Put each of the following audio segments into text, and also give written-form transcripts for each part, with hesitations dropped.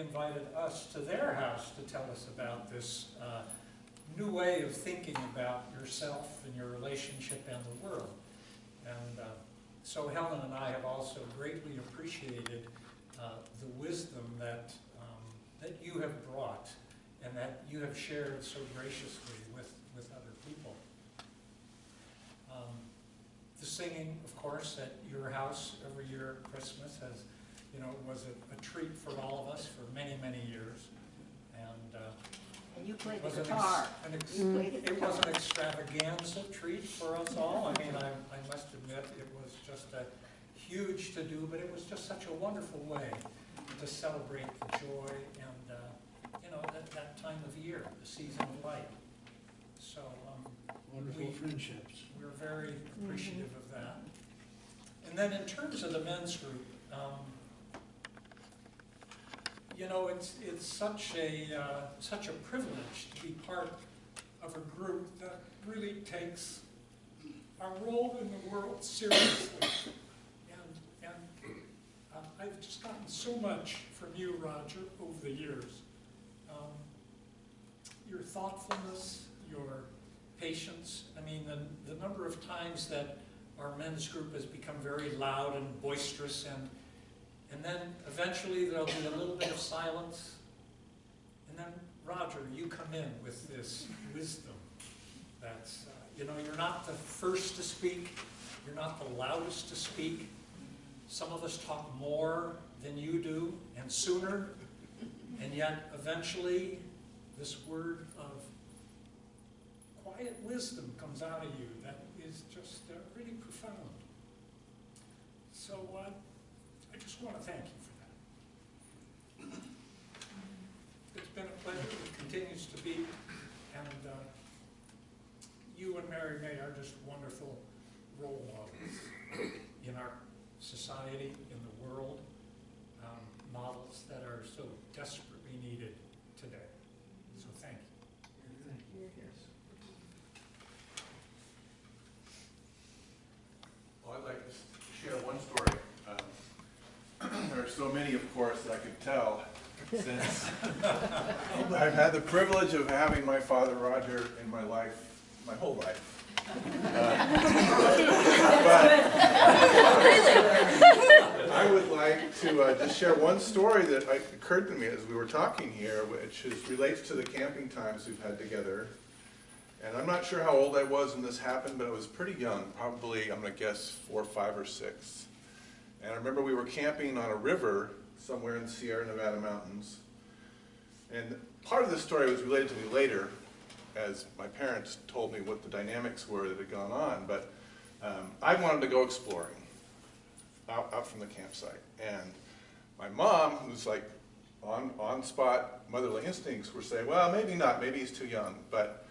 invited us to their house to tell us about this new way of thinking about yourself and your relationship and the world. And so Helen and I have also greatly appreciated the wisdom that you have brought and that you have shared so graciously with other people. The singing, of course, at your house every year at Christmas has, was a treat for all of us for many, many years. And you played the guitar. It was an extravaganza treat for us all. I mean, I must admit, it was just a huge to-do, but it was just such a wonderful way to celebrate the joy and, that time of year, the season of light. So Wonderful friendships. we're very appreciative of that. And then in terms of the men's group, it's such a privilege to be part of a group that really takes our role in the world seriously. And I've just gotten so much from you, Roger, over the years. Your thoughtfulness, your patience. I mean, the number of times that our men's group has become very loud and boisterous, and then eventually there'll be a little bit of silence. And then, Roger, you come in with this wisdom that's, you're not the first to speak, you're not the loudest to speak. Some of us talk more than you do, and sooner, and yet eventually this word of quiet wisdom comes out of you that is just really profound. So I just want to thank you for that. It's been a pleasure, it continues to be, and you and Mary May are just wonderful role models in our society, in the world, models that are so desperately needed today. So thank you. Thank you. Well, I'd like to share one story. There are so many, of course, that I could tell since I've had the privilege of having my father, Roger, in my life, my whole life. I would like to just share one story that occurred to me as we were talking here, which relates to the camping times we've had together. And I'm not sure how old I was when this happened, but I was pretty young, probably, I'm going to guess, 4, 5, or 6. And I remember we were camping on a river somewhere in the Sierra Nevada mountains. And part of this story was related to me later, as my parents told me what the dynamics were that had gone on. But I wanted to go exploring out from the campsite. And my mom, who's like on spot motherly instincts, were saying, well, maybe not, maybe he's too young. But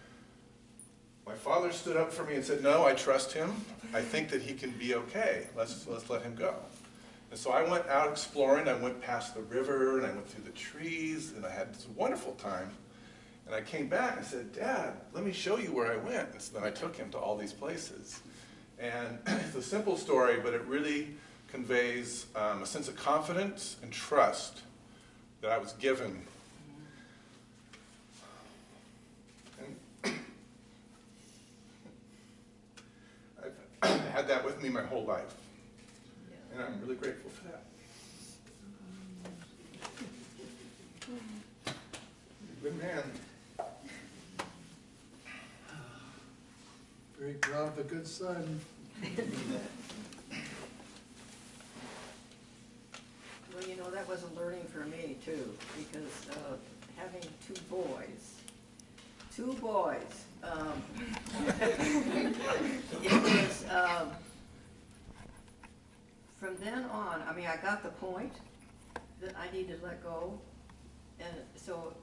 my father stood up for me and said, no, I trust him. I think that he can be okay. Let's let him go. And so I went out exploring. I went past the river, and I went through the trees, and I had this wonderful time. And I came back and said, Dad, let me show you where I went. And so then I took him to all these places. And it's a simple story, but it really conveys a sense of confidence and trust that I was given. And I've had that with me my whole life. And I'm really grateful for that. Good man. Very proud of a good son. Well, that was a learning for me too, because having two boys, it was, from then on, I mean, I got the point that I needed to let go, and so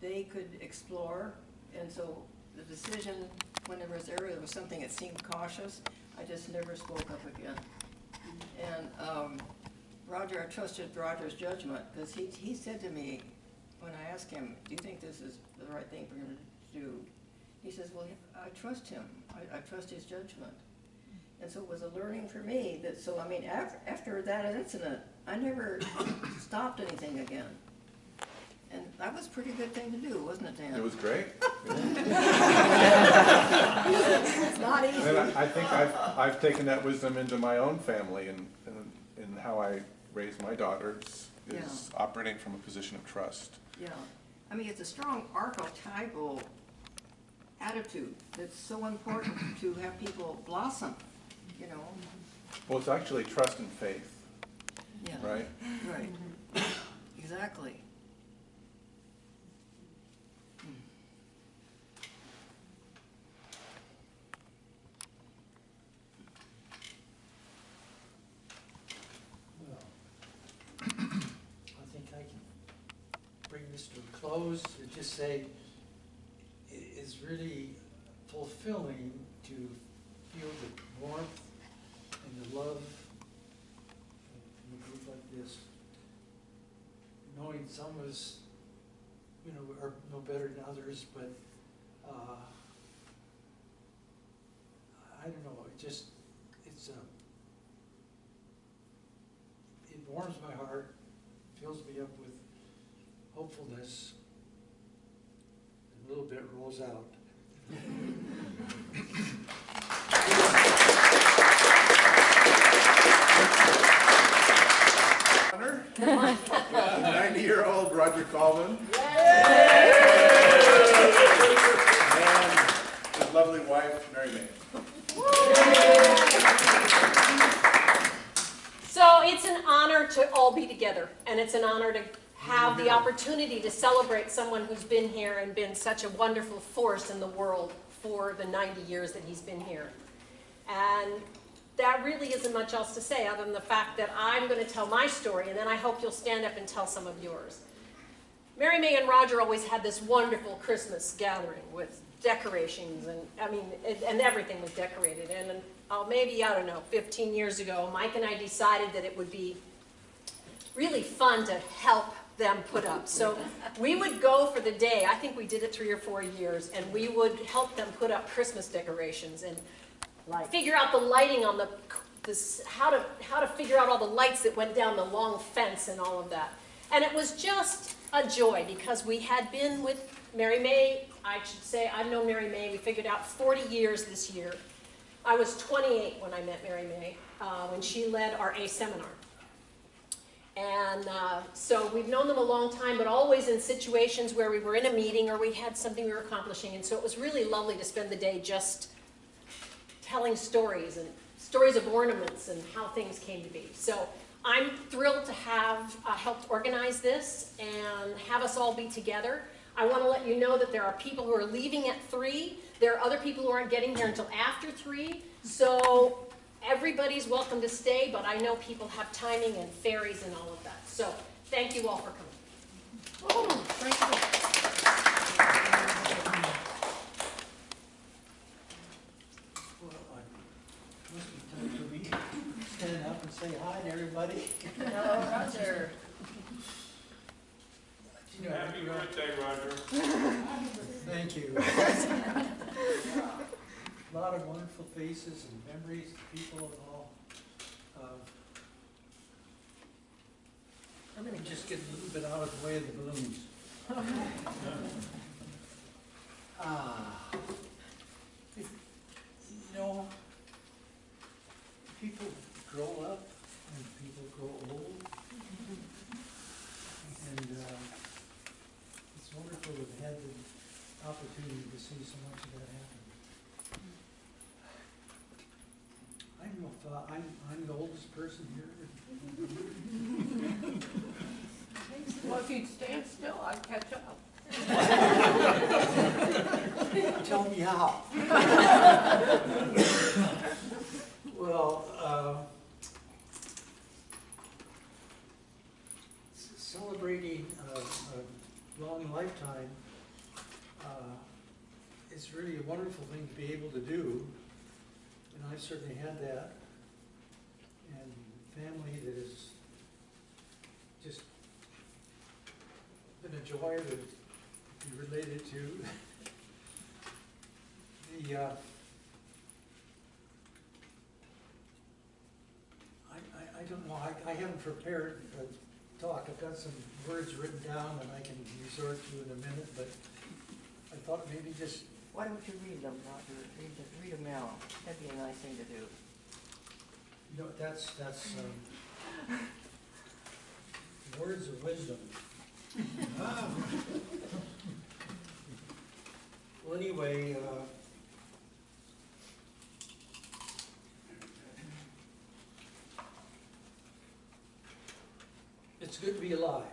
they could explore, and so the decision, whenever there was something that seemed cautious, I just never spoke up again. And Roger, I trusted Roger's judgment, because he said to me, when I asked him, do you think this is the right thing for him to do? He says, well, I trust him. I trust his judgment. And so it was a learning for me that, so I mean, after that incident, I never stopped anything again. That was a pretty good thing to do, wasn't it, Dan? It was great. It's not easy. And I think I've taken that wisdom into my own family and how I raise my daughters is operating from a position of trust. Yeah, I mean, it's a strong archetypal attitude that's so important to have people blossom, you know? Well, it's actually trust and faith, Yeah. right? Right, exactly. Well, I think I can bring this to a close and just say it's really fulfilling to feel the warmth and the love in a group like this. Knowing some of us, you know, are no better than others, but I don't know, it warms my heart, fills me up with hopefulness, and a little bit rolls out. Honor, 90-year-old Roger Colvin. And his lovely wife, Mary May. So it's an honor to all be together, and it's an honor to have the opportunity to celebrate someone who's been here and been such a wonderful force in the world for the 90 years that he's been here. And that really isn't much else to say other than the fact that I'm going to tell my story, and then I hope you'll stand up and tell some of yours. Mary May and Roger always had this wonderful Christmas gathering with decorations, and everything was decorated. And maybe, I don't know, 15 years ago, Mike and I decided that it would be really fun to help them put up. So we would go for the day, I think we did it 3 or 4 years, and we would help them put up Christmas decorations and figure out the lighting on how to figure out all the lights that went down the long fence and all of that. And it was just a joy because we had been with Mary May, I should say, I've known Mary May, we figured out 40 years this year. I was 28 when I met Mary May, when she led our A seminar. And so we've known them a long time, but always in situations where we were in a meeting or we had something we were accomplishing. And so it was really lovely to spend the day just telling stories and stories of ornaments and how things came to be. So I'm thrilled to have helped organize this and have us all be together. I want to let you know that there are people who are leaving at 3. There are other people who aren't getting here until after 3. So everybody's welcome to stay, but I know people have timing and ferries and all of that. So thank you all for coming. Oh, thank you. Well, it must be time for me to stand up and say hi to everybody. Hello, Roger. You know, Happy birthday, Roger. thank you. A lot of wonderful faces and memories, people and all. I'm going to just get a little bit out of the way of the balloons. You know, people grow up and people grow old. And it's wonderful to have had the opportunity to see so much of that happen. I don't know if I'm the oldest person here. Well, if you'd stand still, I'd catch up. Tell me how. Well, celebrating a long lifetime is really a wonderful thing to be able to do, and I've certainly had that, and family that has just been a joy to be related to. I don't know, I haven't prepared a talk. I've got some words written down that I can resort to in a minute, but I thought maybe just, Why don't you read them, Roger? Read them out. That'd be a nice thing to do. you know, that's words of wisdom. Well, anyway, it's good to be alive,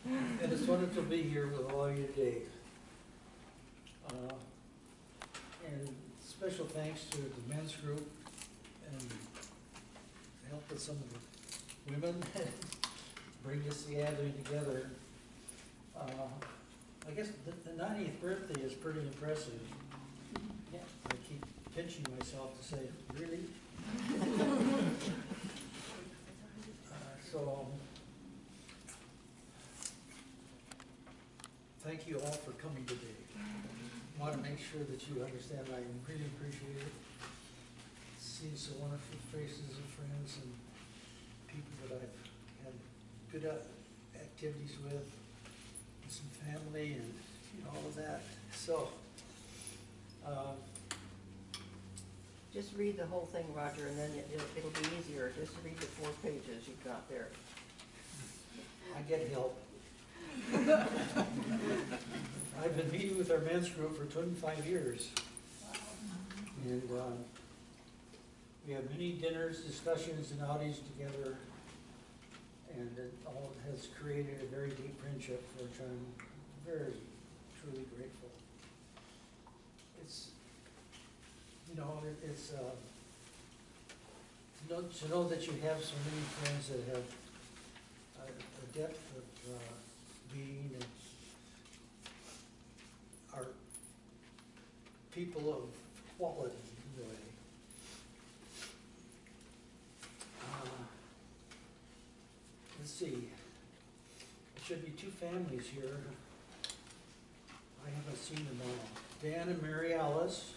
and it's wonderful to be here with all of you today. And special thanks to the men's group and help with some of the women bring this gathering together. I guess the 90th birthday is pretty impressive. Yeah. I keep pinching myself to say, really? So, thank you all for coming today. I want to make sure that you understand I really appreciate it. See some wonderful faces of friends and people that I've had good activities with, and some family and all of that. So, Just read the whole thing, Roger, and then it'll be easier. Just read the 4 pages you've got there. I get help. I've been meeting with our men's group for 25 years. And we have many dinners, discussions, and outings together. And it all has created a very deep friendship for which I'm very, truly grateful. It's, it's to know that you have so many friends that have a depth of being and are people of quality, really. Let's see. There should be 2 families here. I haven't seen them all. Dan and Mary Alice,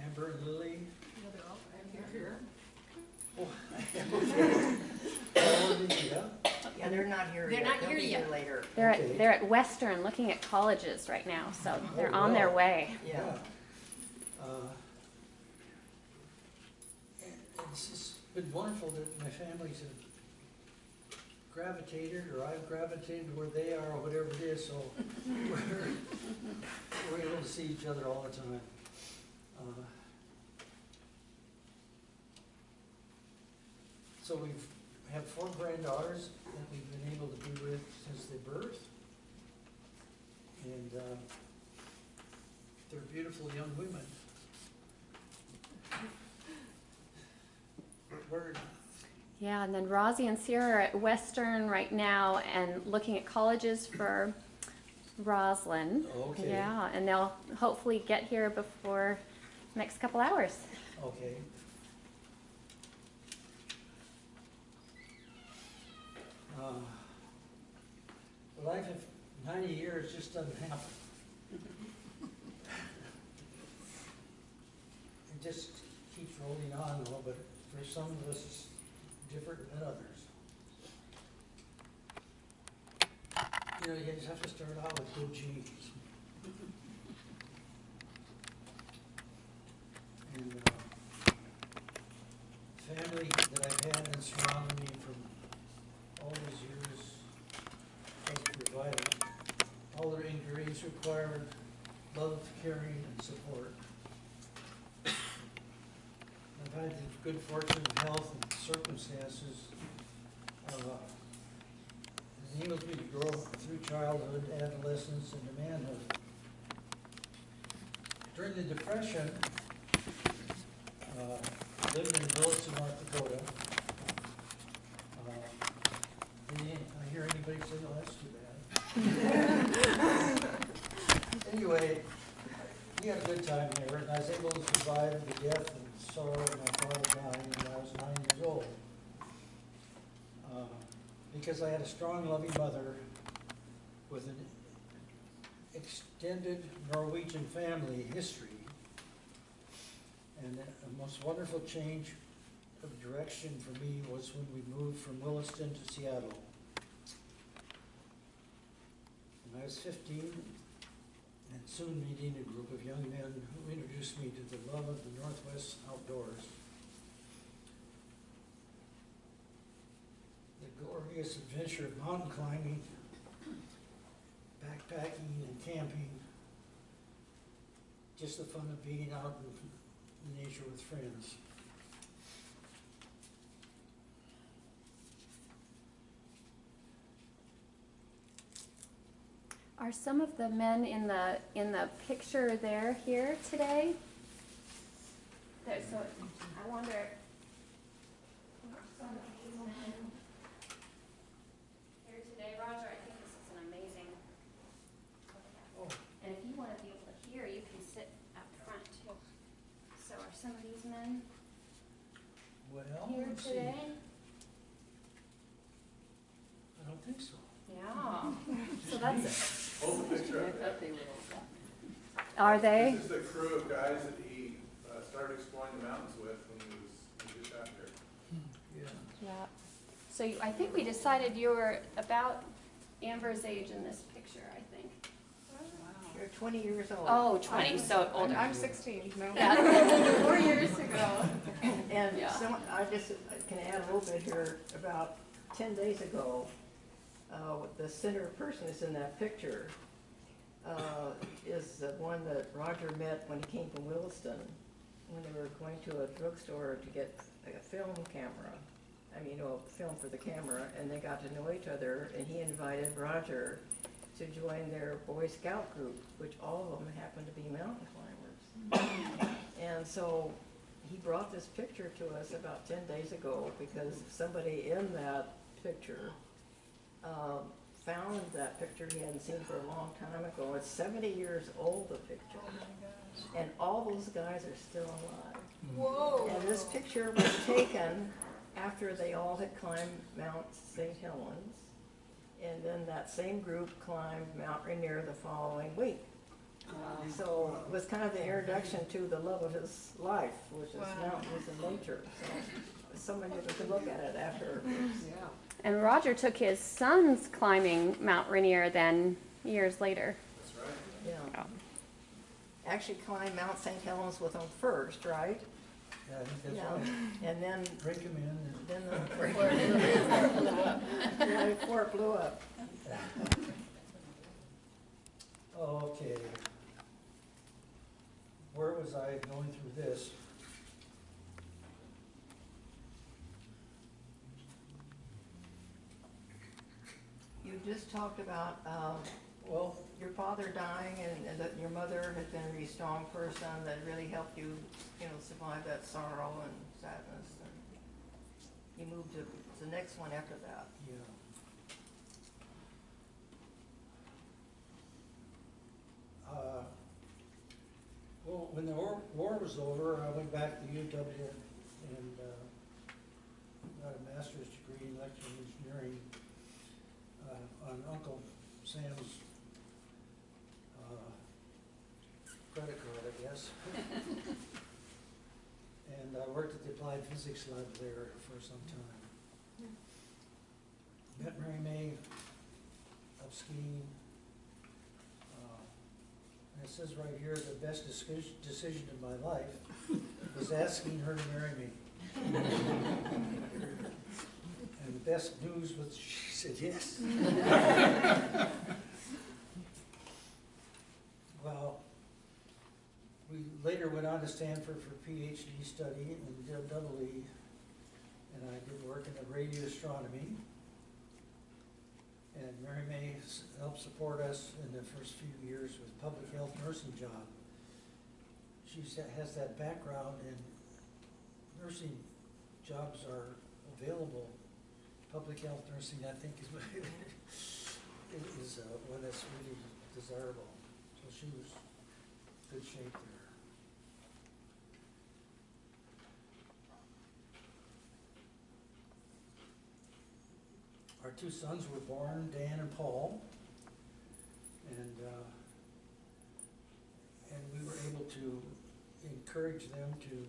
Amber and Lily. Oh, Yeah, they're not here They're yet. not They'll here be yet. later. Okay. They're at Western looking at colleges right now, so they're Oh, on their wow. way. Yeah. And it's just been wonderful that my families have gravitated, or I've gravitated where they are, or whatever it is, so we're able to see each other all the time. So we have 4 granddaughters that we've been able to be with since their birth. And they're beautiful young women. Word. Yeah, and then Rosie and Sierra are at Western right now and looking at colleges for Roslyn. Okay. Yeah, and they'll hopefully get here before the next couple hours. Okay. The life of 90 years just doesn't happen. It just keeps rolling on, though, but for some of us, it's different than others. You just have to start out with good genes. And family that I've had and surrounded me from all these years has provided all their ingredients required: love, caring, and support. I've had the good fortune of health and circumstances enabled me to grow through childhood, adolescence, and to manhood. During the Depression, I lived in Williston, North Dakota. I hear anybody say, "Oh, that's too bad." Anyway, we had a good time there, and I was able to survive the death and sorrow of my father dying when I was 9 years old. Because I had a strong, loving mother with an extended Norwegian family history, and a most wonderful change of direction for me was when we moved from Williston to Seattle. I was 15 and soon meeting a group of young men who introduced me to the love of the Northwest outdoors. The glorious adventure of mountain climbing, backpacking and camping, just the fun of being out in nature with friends. Are some of the men in the picture there here today? So I wonder. Here today, Roger. I think this is an amazing. And if you want to be able to hear, you can sit up front too. So are some of these men Well, here let's see. today? I don't think so. Yeah. So that's. Hold the picture up. Are they? This is the crew of guys that he started exploring the mountains with when he just got here. Yeah. Yeah. So I think we decided you were about Amber's age in this picture, I think. You're 20 years old. Oh, 20, so older. I'm 16, no. Yeah, 4 years ago. And Yeah. I just can add a little bit here. About 10 days ago, the center person that's in that picture is the one that Roger met when he came from Williston, when they were going to a drugstore to get a film camera. I mean, a film for the camera, and they got to know each other, and he invited Roger to join their Boy Scout group, which all of them happen to be mountain climbers. And so he brought this picture to us about 10 days ago because somebody in that picture found that picture he hadn't seen for a long time ago. It's 70 years old, the picture. And all those guys are still alive. Whoa. And this picture was taken after they all had climbed Mount St. Helens. And then that same group climbed Mount Rainier the following week. So it was kind of the introduction to the love of his life, which is mountains and nature. So somebody could look at it after. Yeah. And Roger took his sons climbing Mount Rainier then years later. That's right. Yeah. Actually climbed Mount St. Helens with them first, right? Yeah, I think that's Yeah. right. And then, Break him in and then yeah, before it blew up. okay. Where was I going through this? You just talked about Well, your father dying and that your mother had been a really strong person that really helped you, survive that sorrow and sadness. And you moved to the next one after that. yeah. Well, when the war was over, I went back to UW and got a master's degree in electrical engineering on Uncle Sam's credit card, I guess. And I worked at the applied physics lab there for some time. Met Mary May up skiing. And it says right here, the best decision of my life was asking her to marry me. And the best news was she said yes. Well, we later went on to Stanford for PhD study and did a double E. And I did work in the radio astronomy. And Mary May helped support us in the first few years with public health nursing job. She has that background in nursing jobs are available. Public health nursing, I think, is one that's really desirable. So she was in good shape there. Our two sons were born, Dan and Paul, and we were able to encourage them to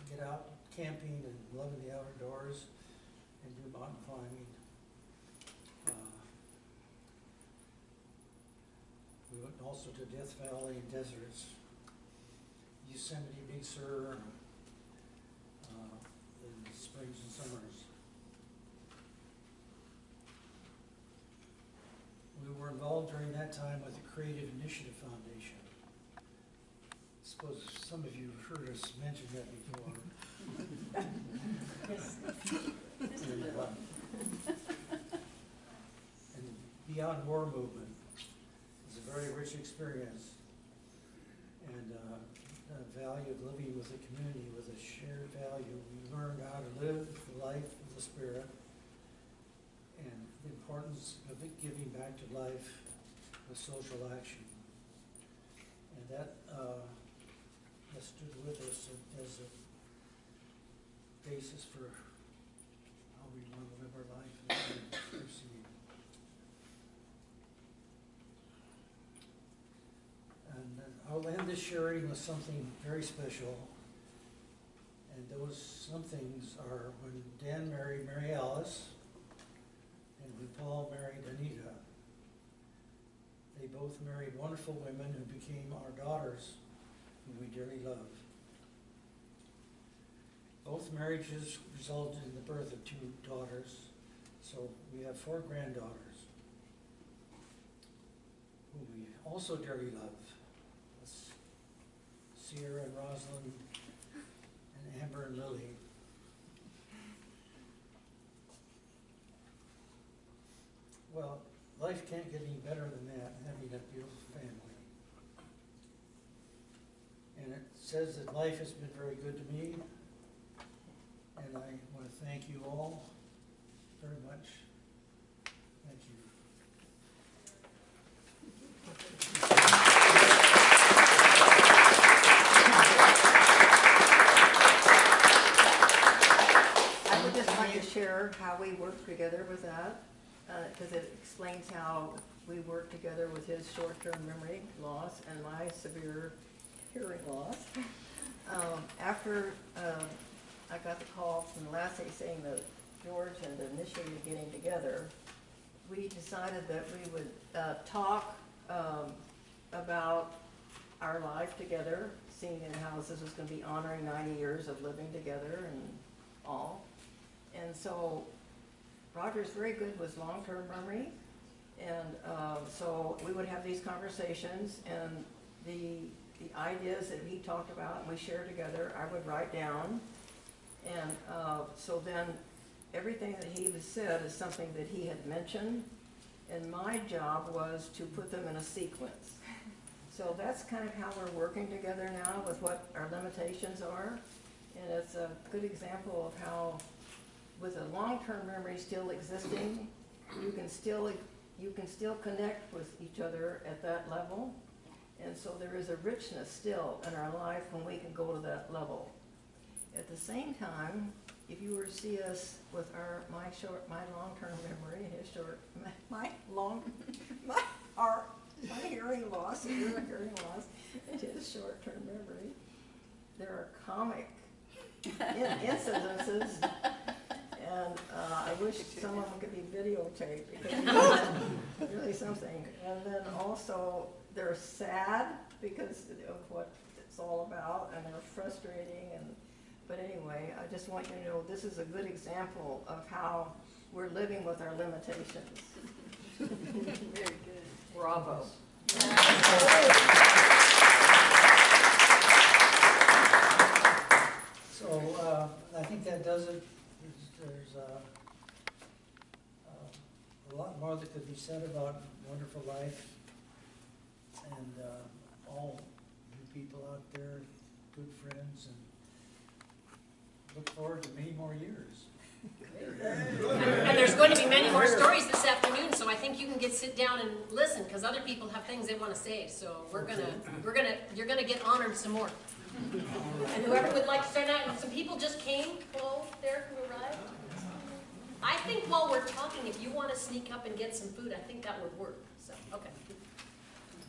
get out camping and loving the outdoors and do mountain climbing. also to Death Valley and deserts, Yosemite, Big Sur, in the springs and summers. We were involved during that time with the Creative Initiative Foundation. I suppose some of you have heard us mention that before. And Beyond War Movement is a very rich experience, and the value of living with a community with a shared value. We learned how to live the life of the Spirit, and the importance of it giving back to life with social action. And that stood with us as a basis for how we want to live our life and proceed. And then I'll end this sharing with something very special. And those some things are when Dan married Mary Alice, and when Paul married Anita. They both married wonderful women who became our daughters, whom we dearly love. Both marriages resulted in the birth of 2 daughters, so we have 4 granddaughters, whom we also dearly love. That's Sierra and Rosalind, and Amber and Lily. Well, life can't get any better than that, having a beautiful family. And it says that life has been very good to me, and I want to thank you all very much. Thank you. I would just like to share how we work together with that, because it explains how we work together with his short-term memory loss and my severe hearing loss. After I got the call from Lassie saying that George had initiated getting together, we decided that we would talk about our life together, seeing in how this was going to be honoring 90 years of living together and all. And so Roger's very good with long-term memory, and so we would have these conversations, and the ideas that he talked about and we shared together, I would write down. And so then everything that he said is something that he had mentioned, and my job was to put them in a sequence. So that's kind of how we're working together now with what our limitations are. And it's a good example of how, with a long-term memory still existing, you can still connect with each other at that level. And so there is a richness still in our life when we can go to that level. At the same time, if you were to see us with my long-term memory and his short, my hearing loss and your hearing loss and his short-term memory, there are comic incidences, and I wish some of them could be videotaped because it's really something. And then also they're sad because of what it's all about, and they're frustrating. But anyway, I just want you to know this is a good example of how we're living with our limitations. Very good. Bravo. So I think that does it. There's a lot more that could be said about Wonderful Life, and all you people out there, good friends, and look forward to many more years. And there's going to be many more stories this afternoon, so I think you can sit down and listen, because other people have things they want to say. So you're gonna get honored some more. And whoever would like to start out, and some people just came. Hello there, who arrived. I think while we're talking, if you want to sneak up and get some food, I think that would work. So okay.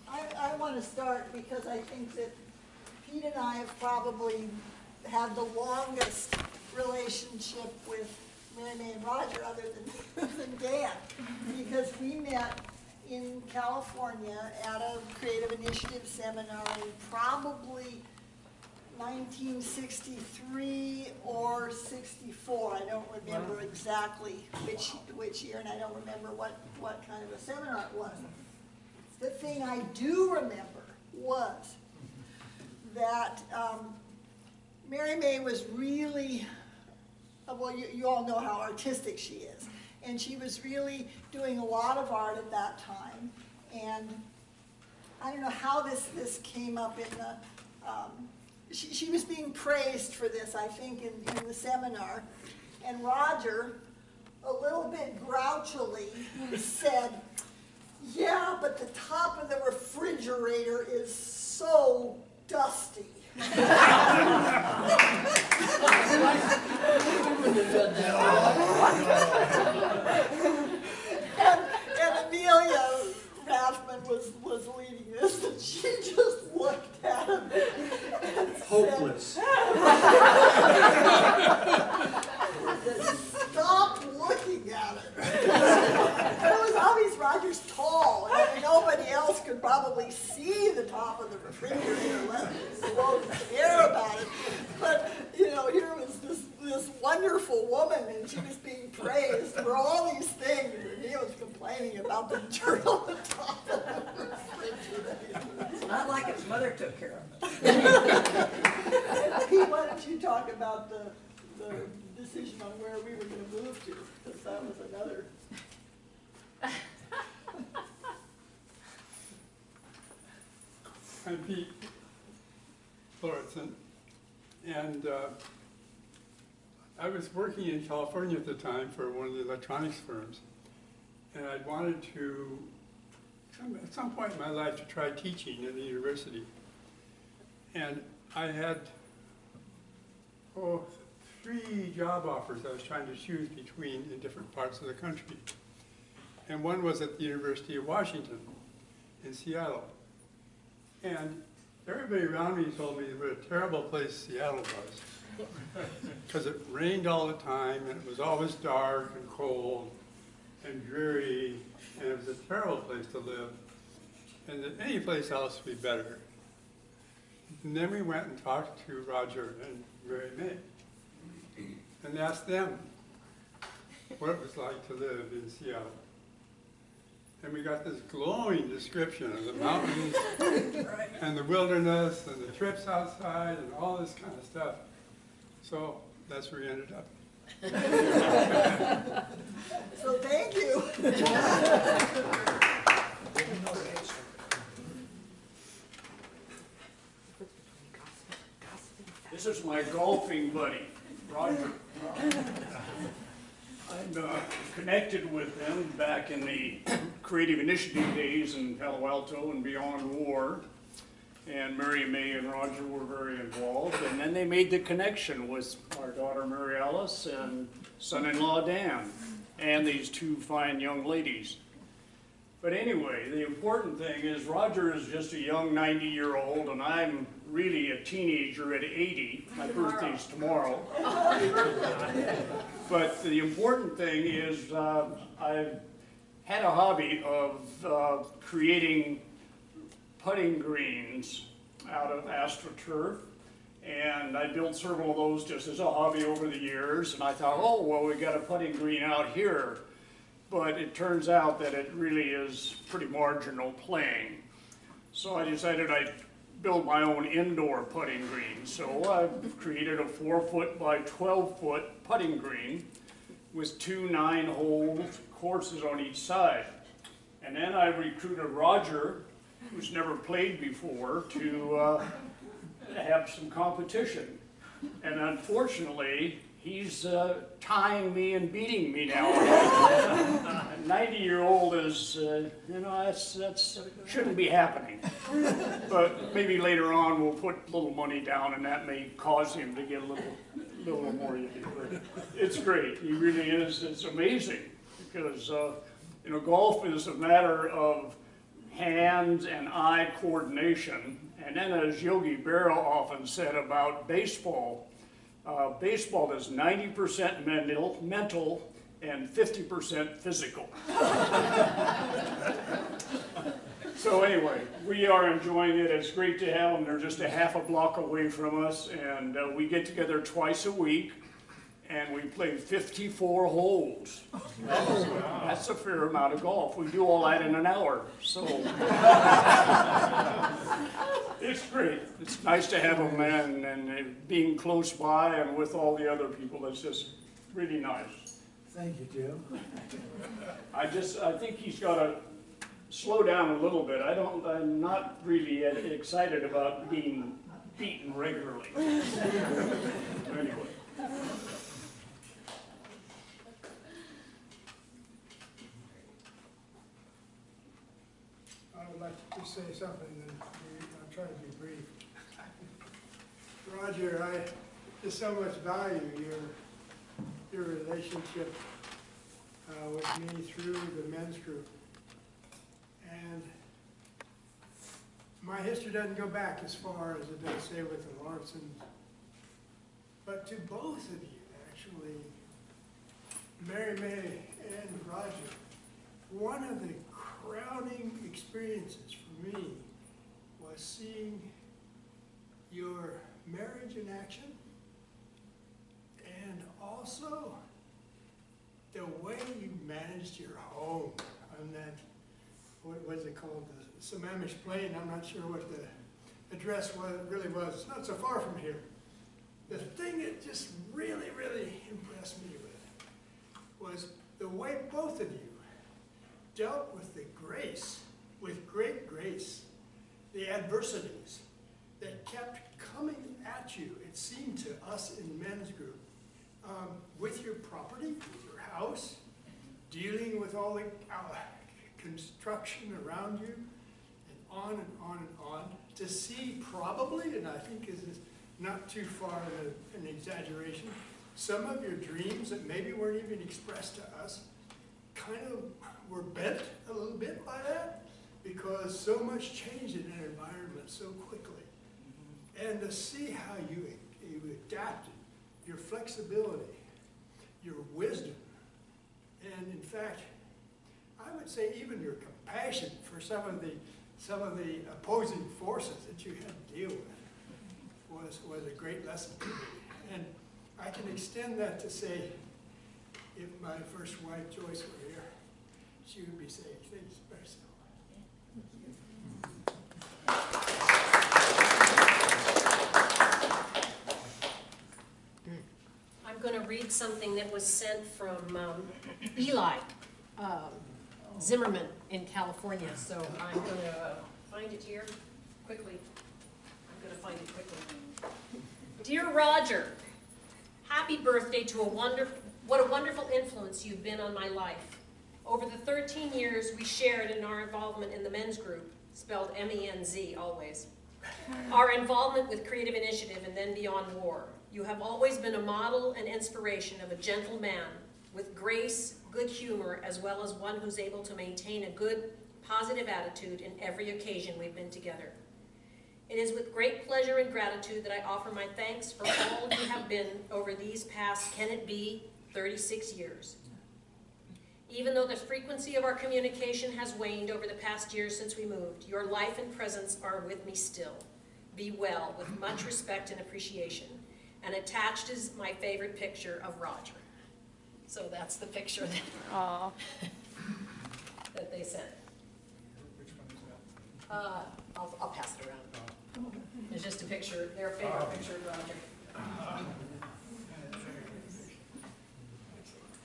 I want to start because I think that Pete and I have probably had the longest relationship with Mary Mae and Roger other than Dan, because we met in California at a Creative Initiative seminar in probably 1963 or 64. I don't remember exactly which year, and I don't remember what kind of a seminar it was. The thing I do remember was that Mary May was really, well, you all know how artistic she is. And she was really doing a lot of art at that time. And I don't know how this came up in the, she was being praised for this, I think, in the seminar. And Roger, a little bit grouchily, said, yeah, but the top of the refrigerator is so dusty. and Amelia Rathman was leading this, and she just looked at him and Hopeless. said, stop looking at it. And it was obvious Roger's tall, and nobody else could probably see the top of the refrigerator, let alone care about it. But, you know, here was this wonderful woman, and she was being praised for all these things, and he was complaining about the dirt on the top of the refrigerator. It's not like its mother took care of it. Pete, why don't you talk about the decision on where we were going to move to, because that was another. I'm Pete Floritzen, and I was working in California at the time for one of the electronics firms, and I'd wanted to, at some point in my life, to try teaching in the university. And I had, 3 job offers I was trying to choose between in different parts of the country. And one was at the University of Washington in Seattle. And everybody around me told me what a terrible place Seattle was. Because it rained all the time, and it was always dark and cold and dreary, and it was a terrible place to live. And that any place else would be better. And then we went and talked to Roger and Mary May, and asked them what it was like to live in Seattle. And we got this glowing description of the mountains and the wilderness and the trips outside and all this kind of stuff. So that's where we ended up. So thank you. This is my golfing buddy, Roger. I'm connected with them back in the Creative Initiative days in Palo Alto and Beyond War. And Mary May and Roger were very involved. And then they made the connection with our daughter Mary Alice and son-in-law Dan and these 2 fine young ladies. But anyway, the important thing is Roger is just a young 90-year-old, and I'm really a teenager at 80. My birthday's tomorrow. But the important thing is I've had a hobby of creating putting greens out of AstroTurf, and I built several of those just as a hobby over the years, and I thought, oh, well, we got a putting green out here. But it turns out that it really is pretty marginal playing. So I decided I'd build my own indoor putting green. So I've created a 4-foot by 12-foot putting green with 2 9-hole courses on each side. And then I recruited Roger, who's never played before, to have some competition. And unfortunately, he's tying me and beating me now. A 90-year-old is, you know, that's shouldn't be happening. But maybe later on we'll put a little money down, and that may cause him to get a little more into it. It's great. He really is. It's amazing because you know, golf is a matter of hand and eye coordination. And then, as Yogi Berra often said about baseball, baseball is 90% mental and 50% physical. So anyway, we are enjoying it. It's great to have them. They're just a half a block away from us, and we get together twice a week, and we play 54 holes. That's a fair amount of golf. We do all that in an hour, so. It's great. It's nice to have them, and being close by and with all the other people, it's just really nice. Thank you, Jim. I think he's got to slow down a little bit. I'm not really excited about being beaten regularly. Anyway. I would like to just say something, and I'll try to be brief. Roger, I just so much value your relationship with me through the men's group. And my history doesn't go back as far as it does, say, with the Lawrencens. But to both of you, actually, Mary May and Roger, one of the crowning experiences for me was seeing your marriage in action, and also the way you managed your home on that, what was it called, the Sammamish Plain. I'm not sure what the address really was. It's not so far from here. The thing that just really, really impressed me was the way both of you dealt with the grace, with great grace, the adversities that kept coming at you, it seemed to us in the men's group, with your property, with your house, dealing with all the construction around you, and on and on and on, to see probably, and I think this is not too far an exaggeration, some of your dreams that maybe weren't even expressed to us kind of were bent a little bit by that, because so much changed in an environment so quickly. And to see how you adapted, your flexibility, your wisdom, and in fact, I would say even your compassion for some of the opposing forces that you had to deal with was a great lesson to me. And I can extend that to say, if my first wife Joyce were here, she would be saying things very similar. I'm going to read something that was sent from Eli Zimmerman in California. So I'm going to find it here quickly. Dear Roger, happy birthday to what a wonderful influence you've been on my life. Over the 13 years we shared in our involvement in the men's group, spelled M-E-N-Z always, our involvement with Creative Initiative and then Beyond War, you have always been a model and inspiration of a gentle man with grace, good humor, as well as one who's able to maintain a good, positive attitude in every occasion we've been together. It is with great pleasure and gratitude that I offer my thanks for all you have been over these past, can it be, 36 years. Even though the frequency of our communication has waned over the past years since we moved, your life and presence are with me still. Be well, with much respect and appreciation. And attached is my favorite picture of Roger. So that's the picture that, that they sent. Which one is that? I'll pass it around. It's just a picture, their favorite picture of Roger.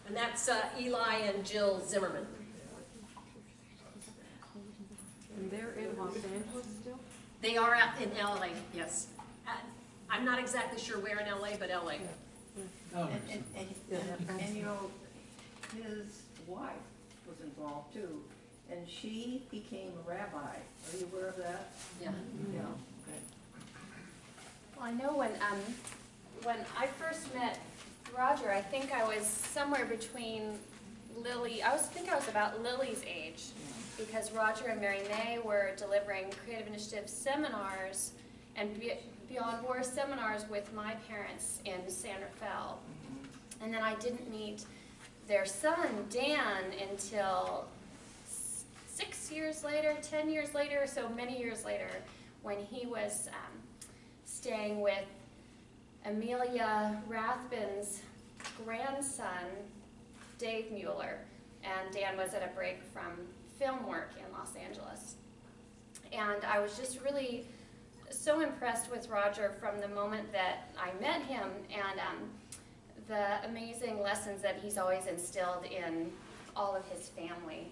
And that's Eli and Jill Zimmerman. And they're in Los Angeles still? They are out in LA, yes. I'm not exactly sure where in LA, but LA. And you know, his wife was involved too, and she became a rabbi. Are you aware of that? Yeah. Yeah. Okay. Well, I know when I first met Roger, I think I was somewhere between Lily, I think I was about Lily's age, because Roger and Mary May were delivering Creative Initiative seminars and Beyond War seminars with my parents in San Rafael. And then I didn't meet their son, Dan, until 6 years later, 10 years later, so many years later, when he was staying with Amelia Rathbun's grandson, Dave Mueller, and Dan was at a break from film work in Los Angeles. And I was just really so impressed with Roger from the moment that I met him, and the amazing lessons that he's always instilled in all of his family.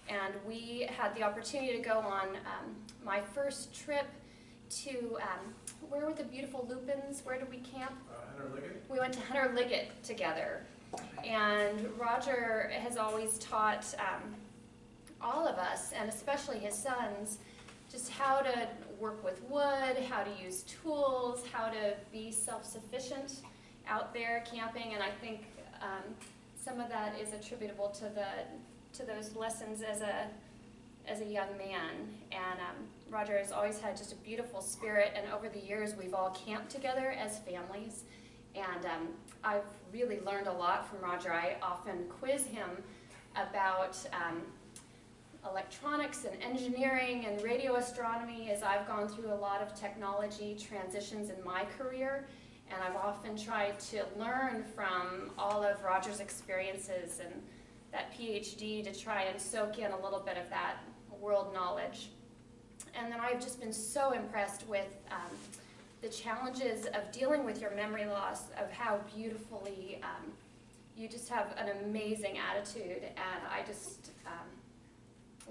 And we had the opportunity to go on my first trip to, where were the beautiful Lupins? Where did we camp? Hunter Liggett? We went to Hunter Liggett together. And Roger has always taught all of us, and especially his sons, just how to work with wood, how to use tools, how to be self-sufficient out there camping. And I think some of that is attributable to those lessons as a young man. And Roger has always had just a beautiful spirit, and over the years we've all camped together as families. And I've really learned a lot from Roger. I often quiz him about electronics and engineering and radio astronomy, as I've gone through a lot of technology transitions in my career. And I've often tried to learn from all of Roger's experiences and that PhD to try and soak in a little bit of that world knowledge. And then I've just been so impressed with the challenges of dealing with your memory loss, of how beautifully you just have an amazing attitude. And I just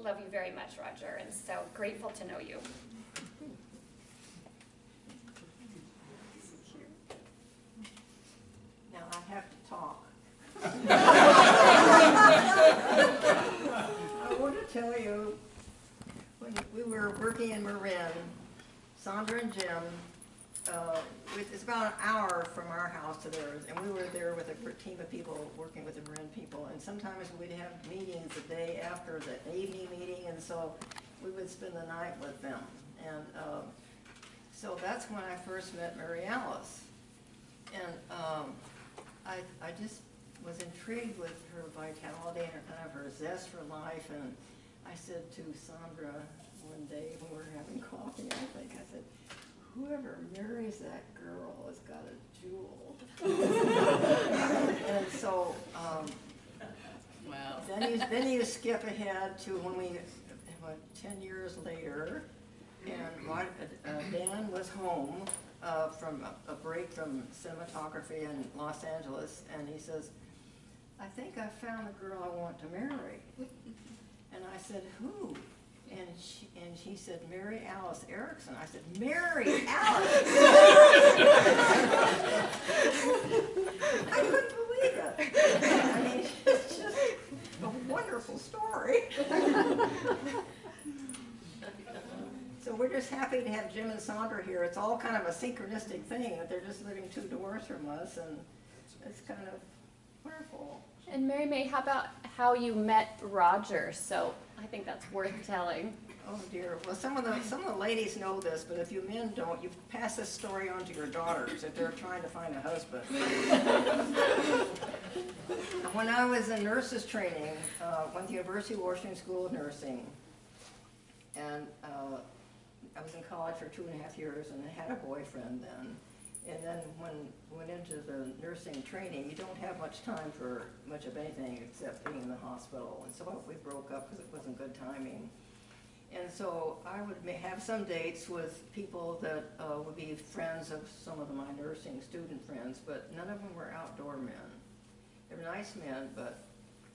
love you very much, Roger, and so grateful to know you. Now I have to talk. I want to tell you, when we were working in Marin, Sandra and Jim, it's about an hour from our house to theirs, and we were there with a team of people working with the Marin people, and sometimes we'd have meetings the day after the evening meeting, and so we would spend the night with them. And so that's when I first met Mary Alice. And I just was intrigued with her vitality and kind of her zest for life. And I said to Sandra one day when we were having coffee, I said, whoever marries that girl has got a jewel. And so Wow. then you skip ahead to when we, 10 years later, and Dan was home from a break from cinematography in Los Angeles, and he says, I think I found the girl I want to marry. And I said, who? And she said, Mary Alice Erickson. I said, Mary Alice! I couldn't believe it. I mean, it's just a wonderful story. So we're just happy to have Jim and Sandra here. It's all kind of a synchronistic thing that they're just living 2 doors from us, and it's kind of wonderful. And Mary May, how about how you met Roger? So I think that's worth telling. Oh dear. Well, some of the ladies know this, but if you men don't, you pass this story on to your daughters if they're trying to find a husband. When I was in nurses training, went to the University of Washington School of Nursing, and I was in college for 2.5 years, and I had a boyfriend then. And then when I went into the nursing training, you don't have much time for much of anything except being in the hospital. And so we broke up because it wasn't good timing. And so I would have some dates with people that would be friends of some of my nursing student friends, but none of them were outdoor men. They were nice men, but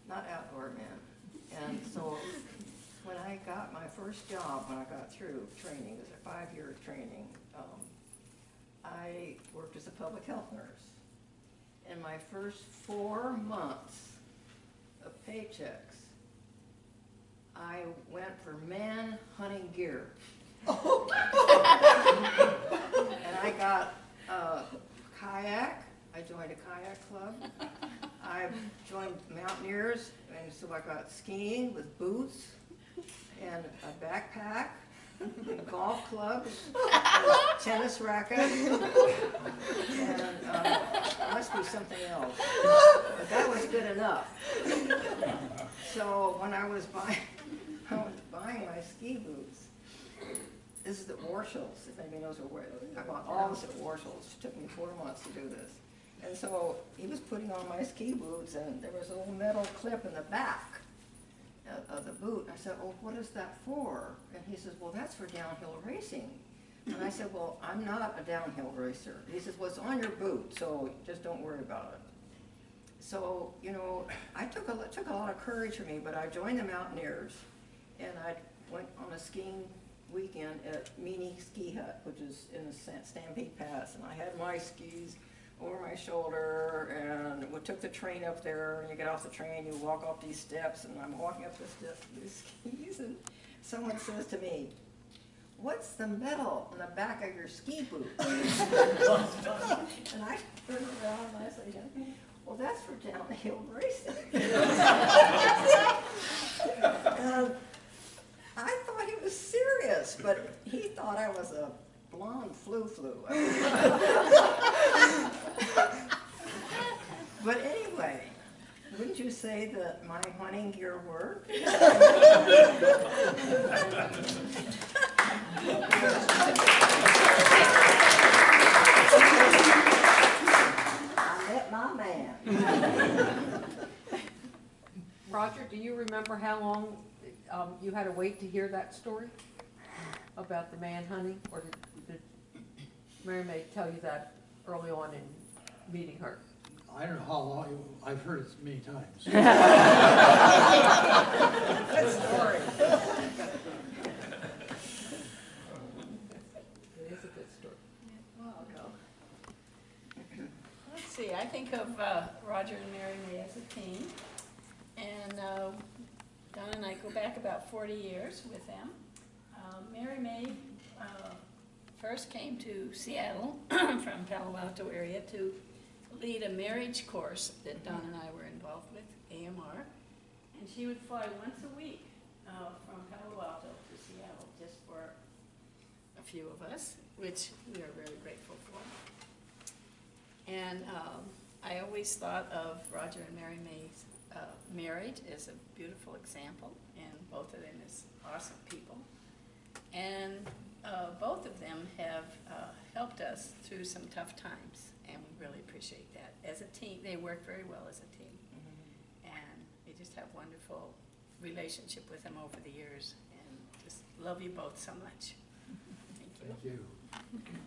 not outdoor men. And so when I got my first job, when I got through training, it was a 5-year training, I worked as a public health nurse. In my first 4 months of paychecks, I went for man hunting gear. And I got a kayak. I joined a kayak club. I joined Mountaineers, and so I got skiing with boots and a backpack, and golf clubs, and tennis racket, and must be something else. But that was good enough. So when I was buying this is at Warshall's, if anybody knows where, I bought all this at Warshall's. It took me 4 months to do this. And so he was putting on my ski boots, and there was a little metal clip in the back of the boot. I said, "Oh, what is that for?" And he says, "Well, that's for downhill racing." And I said, "Well, I'm not a downhill racer." He says, "Well, it's on your boot, so just don't worry about it." So, you know, it took a lot of courage for me, but I joined the Mountaineers, and I went on a skiing weekend at Meany Ski Hut, which is in the Stampede Pass, and I had my skis over my shoulder, and we took the train up there, and you get off the train, you walk up these steps, and I'm walking up the steps with these skis, and someone says to me, "What's the metal on the back of your ski boot?" And I turn around and I say, "Well, that's for downhill racing." And I thought he was serious, but he thought I was a blonde flu-flu. But anyway, wouldn't you say that my hunting gear worked? I met my man. Roger, do you remember how long you had to wait to hear that story about the man hunting? Or did Mary May tell you that early on in meeting her? I don't know how long, I've heard it many times. Good story. It is a good story. Well, I'll go. Let's see, I think of Roger and Mary May as a team. And Don and I go back about 40 years with them. Mary May first came to Seattle from Palo Alto area to lead a marriage course that Don and I were involved with, AMR. And she would fly once a week from Palo Alto to Seattle just for a few of us, which we are very grateful for. And I always thought of Roger and Mary May's marriage as a beautiful example, and both of them as awesome people. And both of them have helped us through some tough times, and we really appreciate that. As a team, they work very well as a team. And we just have wonderful relationship with them over the years, and just love you both so much. Thank you. Thank you.